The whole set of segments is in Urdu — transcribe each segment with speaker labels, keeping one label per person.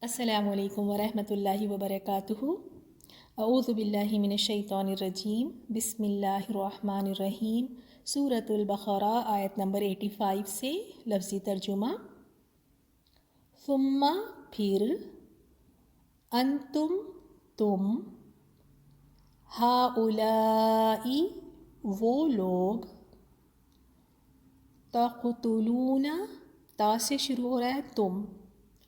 Speaker 1: السلام علیکم ورحمۃ اللہ وبرکاتہ۔ اعوذ باللہ من الشیطان الرجیم، بسم اللہ الرحمن الرحیم۔ سورۃ البقرہ آیت نمبر 85 سے لفظی ترجمہ۔ ثم پھر، انتم تم، ہؤلاء وہ لوگ، تقتلون تا سے شروع ہو رہا ہے تم،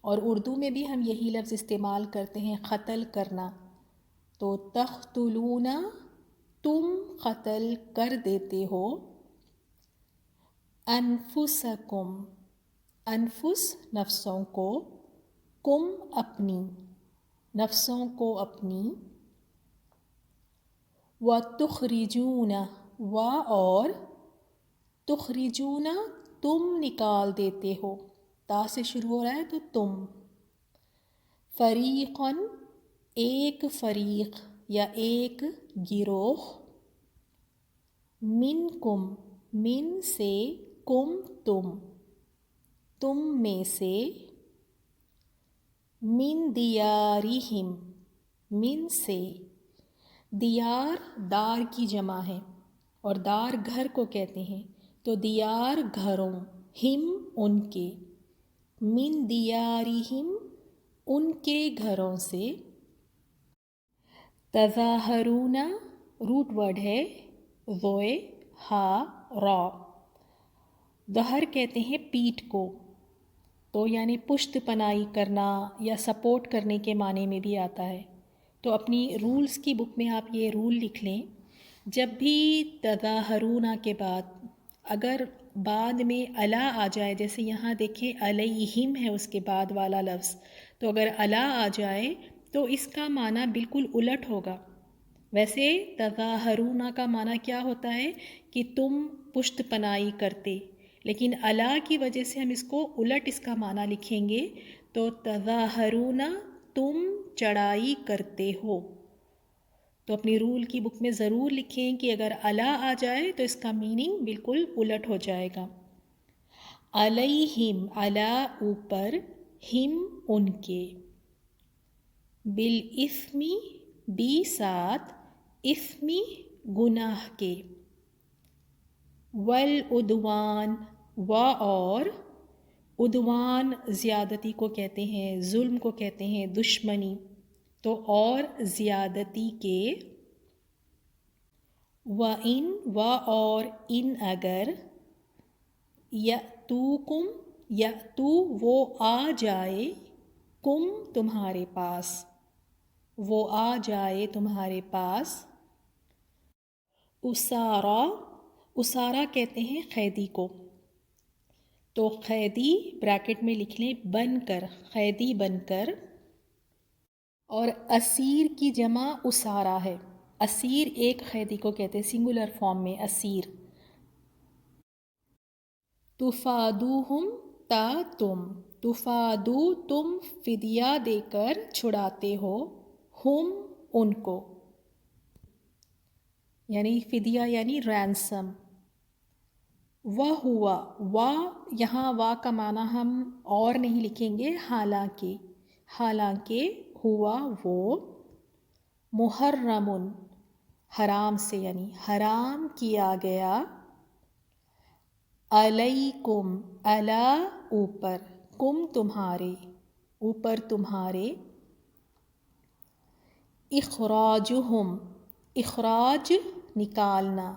Speaker 1: اور اردو میں بھی ہم یہی لفظ استعمال کرتے ہیں قتل کرنا، تو تقتلون تم قتل کر دیتے ہو، انفسکم انفس نفسوں کو، کم اپنی نفسوں کو اپنی، وتخرجون و اور، تخرجون تم نکال دیتے ہو، تا سے شروع ہو رہا ہے تو تم، فریقاً ایک فریق یا ایک گروہ، منکم من سے، کم تم میں سے، من دیارہم من سے، دیار دار کی جمع ہے اور دار گھر کو کہتے ہیں، تو دیار گھروں، ہم ان کے، من دیارہم ان کے گھروں سے، تظاہرون روٹ ورڈ ہے ذوئے ہا را، ظہر کہتے ہیں پیٹھ کو، تو یعنی پشت پناہی کرنا یا سپورٹ کرنے کے معنی میں بھی آتا ہے۔ تو اپنی رولز کی بک میں آپ یہ رول لکھ لیں، جب بھی تظاہرون کے بعد اگر بعد میں الا آ جائے، جیسے یہاں دیکھیں علیہم ہے اس کے بعد والا لفظ، تو اگر الا آ جائے تو اس کا معنی بالکل الٹ ہوگا۔ ویسے تظاہرون کا معنی کیا ہوتا ہے کہ تم پشت پناہی کرتے، لیکن الا کی وجہ سے ہم اس کو الٹ اس کا معنی لکھیں گے، تو تظاہرون تم چڑھائی کرتے ہو۔ تو اپنی رول کی بک میں ضرور لکھیں کہ اگر الا آ جائے تو اس کا میننگ بالکل الٹ ہو جائے گا۔ علیہم علی اوپر، ہم ان کے، بالاثم بی ساتھ، اثمی گناہ کے، والعدوان و اور، عدوان زیادتی کو کہتے ہیں، ظلم کو کہتے ہیں، دشمنی، تو اور زیادتی کے، وَإِن و اور، ان اگر، یأتوکم یأتو وہ آ جائے، کم تمہارے پاس، وہ آ جائے تمہارے پاس، اسارا اسارا کہتے ہیں قیدی کو، تو قیدی بریکٹ میں لکھ لیں بن کر، قیدی بن کر، اور اسیر کی جمع اسارا ہے، اسیر ایک قیدی کو کہتے ہیں سنگولر فارم میں اسیر، تفادوہم تا تم، تفادو تم فدیہ دے کر چھڑاتے ہو، ہم ان کو، یعنی فدیہ یعنی رینسم، وہوا وا یہاں وا کا معنی ہم اور نہیں لکھیں گے، حالانکہ، حالانکہ ہوا وہ، محرم حرام سے یعنی حرام کیا گیا، علیکم علی اوپر، کم تمہارے اوپر تمہارے، اخراجہم اخراج نکالنا،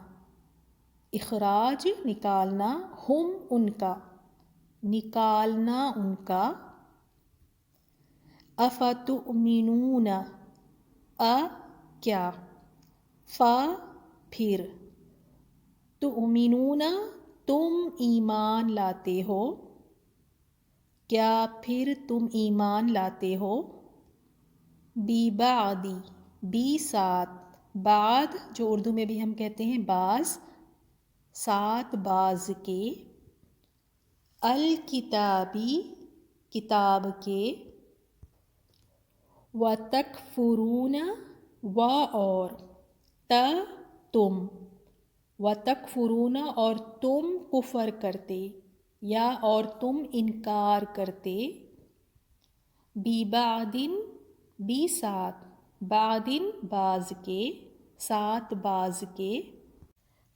Speaker 1: اخراج نکالنا، ہم ان کا نکالنا ان کا، افتؤمنون کیا، فا پھر، تؤمنون تم ایمان لاتے ہو، کیا پھر تم ایمان لاتے ہو، ببعدی بی ساتھ، بعد جو اردو میں بھی ہم کہتے ہیں بعض، ساتھ بعض کے، الکتابی کتاب کے، وتکفرون و اور، تم، وتکفرون اور تم کفر کرتے یا اور تم انکار کرتے، بی بعدن بی ساتھ، بعدن بعض کے، ساتھ بعض کے،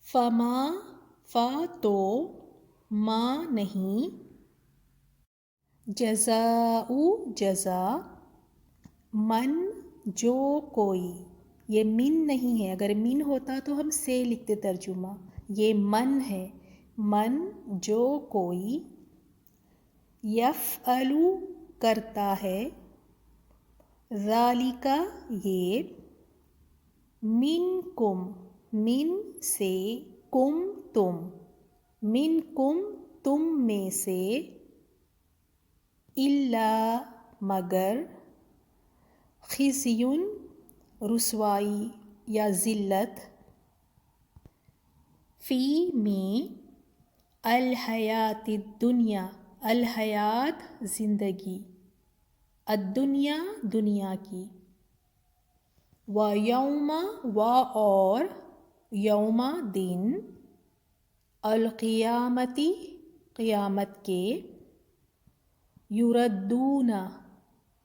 Speaker 1: فما فا تو، ما نہیں، جزاء جزا، من جو کوئی، یہ من نہیں ہے، اگر من ہوتا تو ہم سے لکھتے ترجمہ، یہ من ہے، من جو کوئی، یفعلو کرتا ہے، ذالک یہ، منکم من سے، کم تم، منکم تم میں سے، الا مگر، خزیٌ رسوائی یا ذلت، فی میں، الحیات الدنیا، الحیات زندگی، الدنیا دنیا کی، و یوم و اور، یوم دن، القیامتی قیامت کے، یردون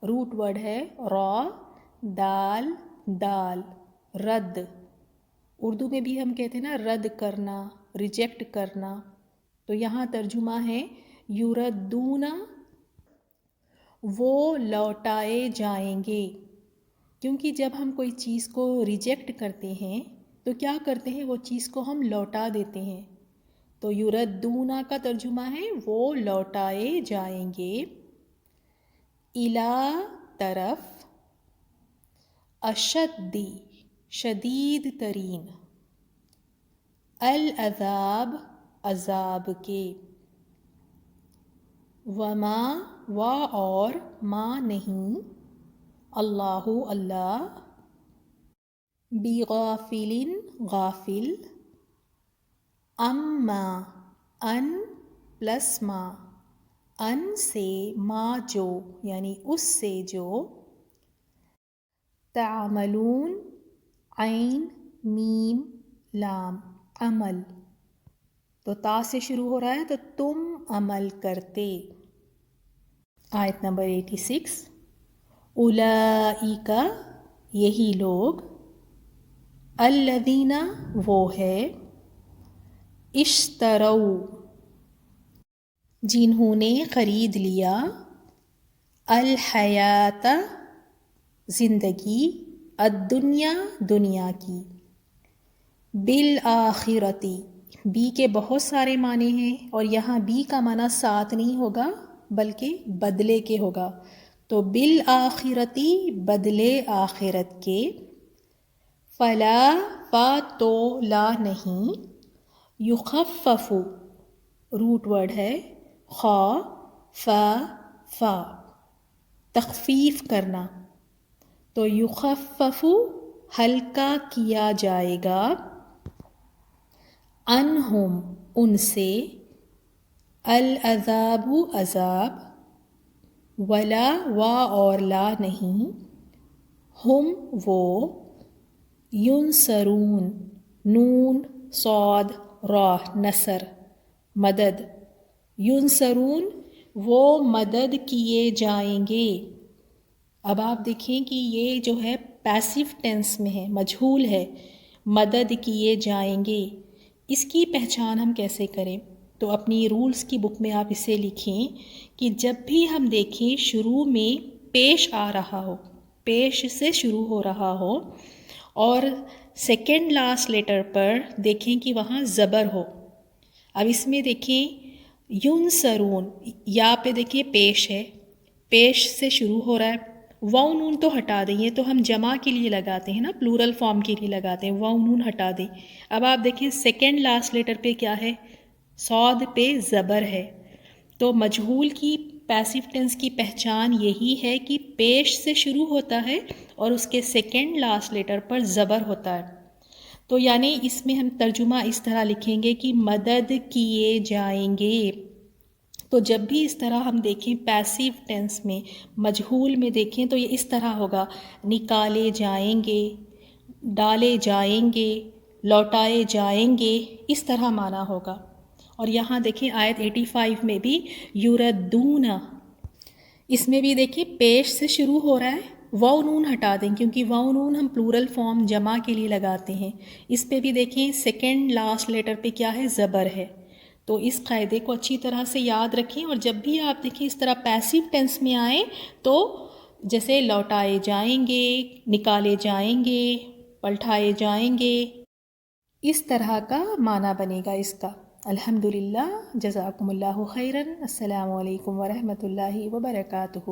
Speaker 1: روٹ ورڈ ہے را دال دال، رد، اردو میں بھی ہم کہتے ہیں نا رد کرنا، ریجیکٹ کرنا، تو یہاں ترجمہ ہے یردون، وہ لوٹائے جائیں گے، کیونکہ جب ہم کوئی چیز کو ریجیکٹ کرتے ہیں تو کیا کرتے ہیں، وہ چیز کو ہم لوٹا دیتے ہیں، تو یردون کا ترجمہ ہے وہ لوٹائے جائیں گے، الا طرف، اشدی شدید ترین، العذاب عذاب کے، وما و اور، ما نہیں، اللہ اللہ، بغافل غافل، اما ان پلس ما، ان سے، ما جو یعنی اس سے جو، تعملون عین میم لام عمل، تو تا سے شروع ہو رہا ہے تو تم عمل کرتے۔ آیت نمبر 86، اولئک یہی لوگ، الذین وہ ہے، اشتروا جنہوں نے خرید لیا، الحیات زندگی، الدنیا دنیا کی، بالآخرتی بی کے بہت سارے معنی ہیں اور یہاں بی کا معنی ساتھ نہیں ہوگا بلکہ بدلے کے ہوگا، تو بالآخرتی بدلے آخرت کے، فلا فا تو لا نہیں، یخفف روٹ ورڈ ہے خا فا فا، تخفیف کرنا، تو یخفف ہلکا کیا جائے گا، عنہم ان سے، العذاب عذاب، ولا و اور لا نہیں، ہم وہ، ینصرون نون صاد را نصر مدد، ینصرون وہ مدد کیے جائیں گے۔ اب آپ دیکھیں کہ یہ جو ہے پیسیو ٹینس میں ہے، مجہول ہے، مدد کیے جائیں گے، اس کی پہچان ہم کیسے کریں؟ تو اپنی رولز کی بک میں آپ اسے لکھیں کہ جب بھی ہم دیکھیں شروع میں پیش آ رہا ہو، پیش سے شروع ہو رہا ہو، اور سیکنڈ لاسٹ لیٹر پر دیکھیں کہ وہاں زبر ہو۔ اب اس میں دیکھیں ینصرون، یا پہ دیکھیں پیش ہے، پیش سے شروع ہو رہا ہے، واو نون تو ہٹا دیں، یہ تو ہم جمع کے لیے لگاتے ہیں نا، پلورل فارم کے لیے لگاتے ہیں، واو نون ہٹا دیں۔ اب آپ دیکھیں سیکنڈ لاسٹ لیٹر پہ کیا ہے، صاد پہ زبر ہے، تو مجہول کی پیسیو ٹینس کی پہچان یہی ہے کہ پیش سے شروع ہوتا ہے اور اس کے سیکنڈ لاسٹ لیٹر پر زبر ہوتا ہے، تو یعنی اس میں ہم ترجمہ اس طرح لکھیں گے کہ مدد کیے جائیں گے۔ تو جب بھی اس طرح ہم دیکھیں پیسیو ٹینس میں، مجہول میں دیکھیں تو یہ اس طرح ہوگا، نکالے جائیں گے، ڈالے جائیں گے، لوٹائے جائیں گے، اس طرح معنی ہوگا۔ اور یہاں دیکھیں آیت 85 میں بھی یردون، اس میں بھی دیکھیں پیش سے شروع ہو رہا ہے، واو نون ہٹا دیں کیونکہ واو نون ہم پلورل فارم جمع کے لیے لگاتے ہیں. اس پہ بھی دیکھیں سیکنڈ لاسٹ لیٹر پہ کیا ہے، زبر ہے. تو اس قاعدے کو اچھی طرح سے یاد رکھیں، اور جب بھی آپ دیکھیں اس طرح پیسیو ٹینس میں آئیں تو جیسے لوٹائے جائیں گے، نکالے جائیں گے، پلٹائے جائیں گے، اس طرح کا معنی بنے گا اس کا. الحمدللہ، جزاکم اللہ خیراً. السلام علیکم ورحمۃ اللہ وبرکاتہ.